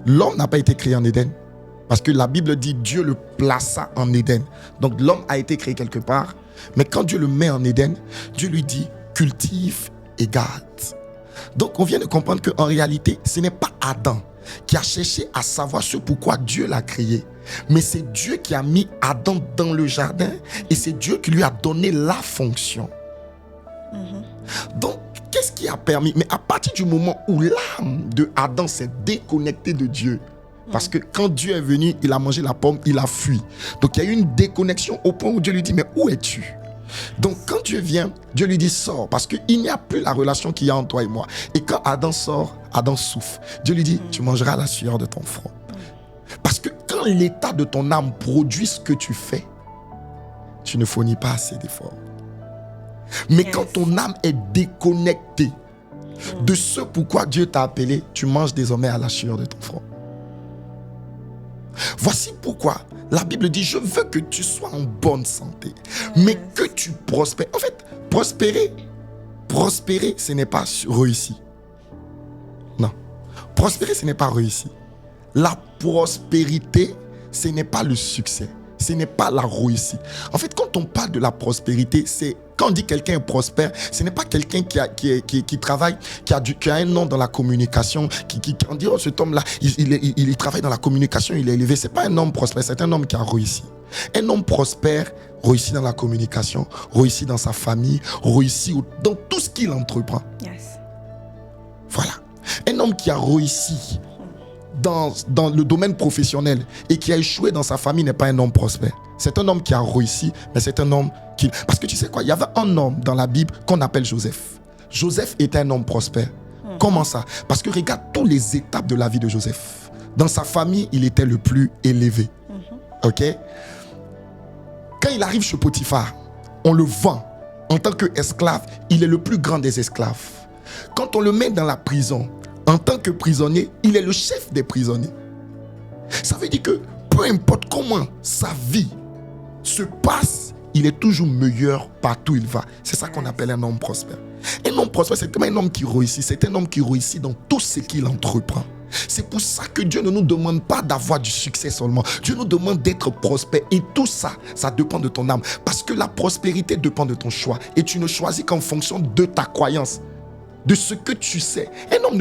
L'homme n'a pas été créé en Éden. Parce que la Bible dit Dieu le plaça en Éden. Donc l'homme a été créé quelque part. Mais quand Dieu le met en Éden, Dieu lui dit cultive et garde. Donc on vient de comprendre qu'en réalité, ce n'est pas Adam qui a cherché à savoir ce pourquoi Dieu l'a créé. Mais c'est Dieu qui a mis Adam dans le jardin et c'est Dieu qui lui a donné la fonction. Donc, qu'est-ce qui a permis? Mais à partir du moment où l'âme de Adam s'est déconnectée de Dieu, parce que quand Dieu est venu, il a mangé la pomme, il a fui. Donc il y a eu une déconnexion au point où Dieu lui dit, mais où es-tu? Donc quand Dieu vient, Dieu lui dit, sors, parce qu'il n'y a plus la relation qu'il y a entre toi et moi. Et quand Adam sort, Adam souffre. Dieu lui dit, tu mangeras la sueur de ton front. Parce que quand l'état de ton âme produit ce que tu fais, tu ne fournis pas assez d'efforts. Mais quand ton âme est déconnectée de ce pourquoi Dieu t'a appelé, tu manges désormais à la sueur de ton front. Voici pourquoi la Bible dit, je veux que tu sois en bonne santé, mais que tu prospères. En fait, prospérer, ce n'est pas réussi. Non. Prospérer, ce n'est pas réussi. La prospérité, ce n'est pas le succès. Ce n'est pas la réussite. En fait, quand on parle de la prospérité, c'est quand on dit quelqu'un est prospère, ce n'est pas quelqu'un qui travaille, qui a un nom dans la communication, on dit, oh, cet homme-là, il travaille dans la communication, il est élevé. Ce n'est pas un homme prospère, c'est un homme qui a réussi. Un homme prospère réussit dans la communication, réussit dans sa famille, réussit dans tout ce qu'il entreprend. Yes. Voilà. Un homme qui a réussi dans le domaine professionnel et qui a échoué dans sa famille n'est pas un homme prospère. C'est un homme qui a réussi, mais c'est un homme qui... Parce que tu sais quoi, il y avait un homme dans la Bible qu'on appelle Joseph. Joseph était un homme prospère. Comment ça? Parce que regarde toutes les étapes de la vie de Joseph. Dans sa famille, il était le plus élevé. Ok? Quand il arrive chez Potiphar, on le vend en tant qu'esclave. Il est le plus grand des esclaves. Quand on le met dans la prison, en tant que prisonnier, il est le chef des prisonniers. Ça veut dire que peu importe comment sa vie se passe, il est toujours meilleur partout où il va. C'est ça qu'on appelle un homme prospère. Un homme prospère, c'est comme un homme qui réussit. C'est un homme qui réussit dans tout ce qu'il entreprend. C'est pour ça que Dieu ne nous demande pas d'avoir du succès seulement. Dieu nous demande d'être prospère. Et tout ça, ça dépend de ton âme. Parce que la prospérité dépend de ton choix. Et tu ne choisis qu'en fonction de ta croyance, de ce que tu sais. Un homme ne